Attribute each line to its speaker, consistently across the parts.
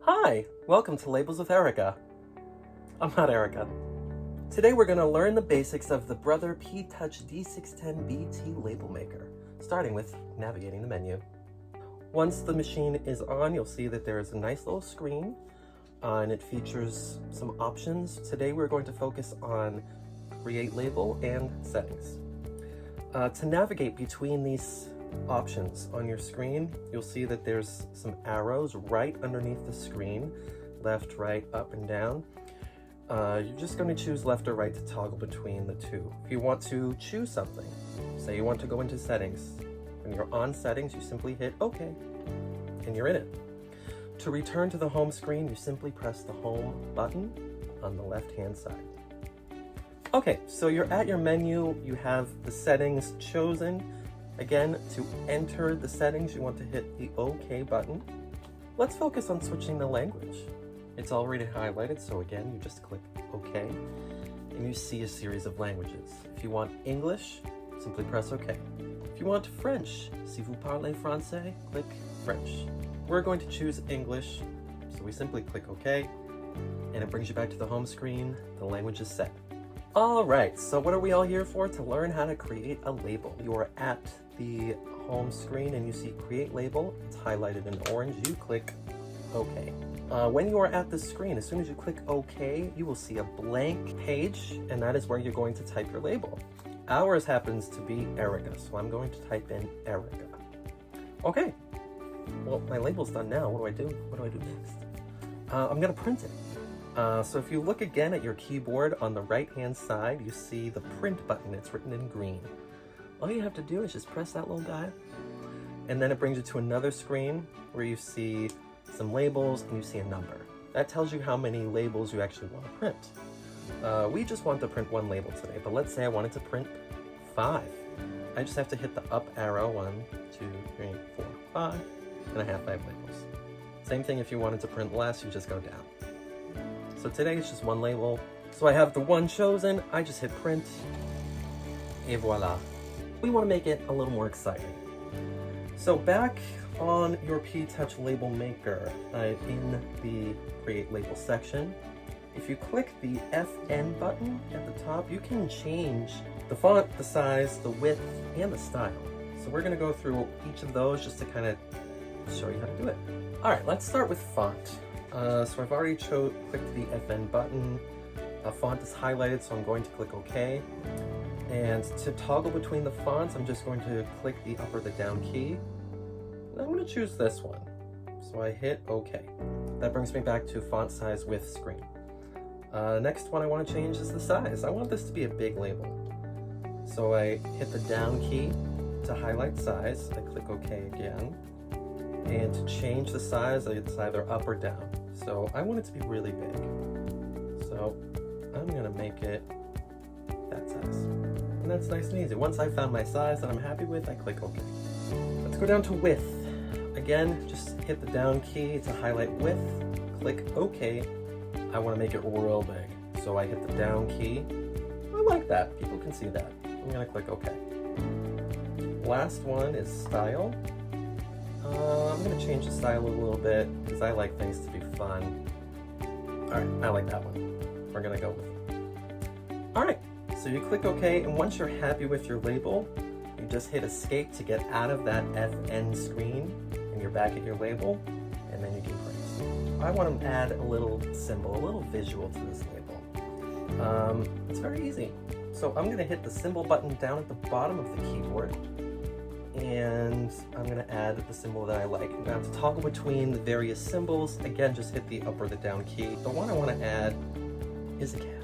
Speaker 1: Hi, welcome to Labels with Erica. I'm not Erica. Today we're going to learn the basics of the Brother PT-D610BT label maker, starting with navigating the menu. Once the machine is on, you'll see that there is a nice little screen and it features some options. Today we're going to focus on Create Label and Settings. To navigate between these options on your screen, you'll see that there's some arrows right underneath the screen, left, right, up, and down. You're just going to choose left or right to toggle between the two. If you want to choose something, say you want to go into settings, when you're on settings, you simply hit OK, and you're in it. To return to the home screen, you simply press the home button on the left-hand side. Okay, so you're at your menu, you have the settings chosen. Again, to enter the settings, you want to hit the OK button. Let's focus on switching the language. It's already highlighted, so again, you just click OK, and you see a series of languages. If you want English, simply press OK. If you want French, si vous parlez français, click French. We're going to choose English, so we simply click OK, and it brings you back to the home screen. The language is set. All right, so what are we all here for? To learn how to create a label. You are at the home screen and you see Create Label. It's highlighted in orange. You click OK. When you are at the screen, as soon as you click OK, you will see a blank page, and that is where you're going to type your label. Ours happens to be Erica, so I'm going to type in Erica. Okay, well, my label's done now. What do I do? What do I do next? I'm going to print it. So if you look again at your keyboard on the right-hand side, you see the print button. It's written in green. All you have to do is just press that little guy, and then it brings you to another screen where you see some labels and you see a number. That tells you how many labels you actually want to print. We just want to print one label today, but let's say I wanted to print 5. I just have to hit the up arrow, 1, 2, 3, 4, 5, and I have 5 labels. Same thing if you wanted to print less, you just go down. So today it's just one label. So I have the one chosen, I just hit print, et voila. We want to make it a little more exciting. So back on your P-touch Label maker, in the Create Label section, if you click the FN button at the top, you can change the font, the size, the width, and the style. So we're going to go through each of those just to kind of show you how to do it. All right, let's start with font. So I've already clicked the FN button. Font is highlighted, so I'm going to click OK. And to toggle between the fonts, I'm just going to click the up or the down key. And I'm going to choose this one. So I hit OK. That brings me back to font size width screen. Next one I want to change is the size. I want this to be a big label. So I hit the down key to highlight size. I click OK again. And to change the size, it's either up or down. So I want it to be really big. So I'm going to make it that size. And that's nice and easy. Once I found my size that I'm happy with, I click OK. Let's go down to width. Again, just hit the down key to highlight width, click OK. I want to make it real big. So I hit the down key. I like that. People can see that. I'm going to click OK. Last one is style. I'm going to change the style a little bit because I like things to be fun. Alright, I like that one. We're going to go with it. Alright, so you click OK, and once you're happy with your label, you just hit escape to get out of that FN screen, and you're back at your label, and then you can print. I want to add a little symbol, a little visual to this label. It's very easy. So I'm going to hit the symbol button down at the bottom of the keyboard, and I'm going to add the symbol that I like. I'm going to have to toggle between the various symbols. Again, just hit the up or the down key. The one I want to add is a cat.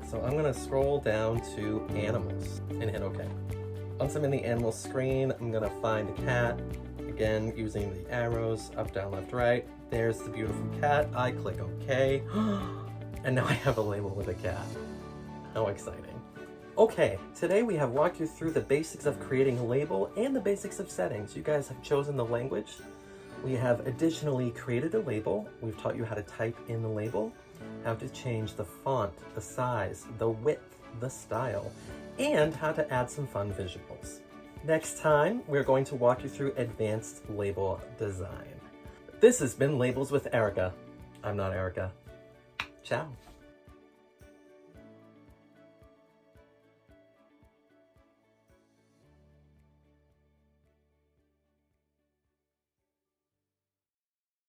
Speaker 1: So I'm going to scroll down to animals and hit OK. Once I'm in the animal screen, I'm going to find a cat. Again, using the arrows, up, down, left, right. There's the beautiful cat. I click OK. And now I have a label with a cat. How exciting. Okay, today we have walked you through the basics of creating a label and the basics of settings. You guys have chosen the language. We have additionally created a label. We've taught you how to type in the label, how to change the font, the size, the width, the style, and how to add some fun visuals. Next time, we're going to walk you through advanced label design. This has been Labels with Erica. I'm not Erica. Ciao.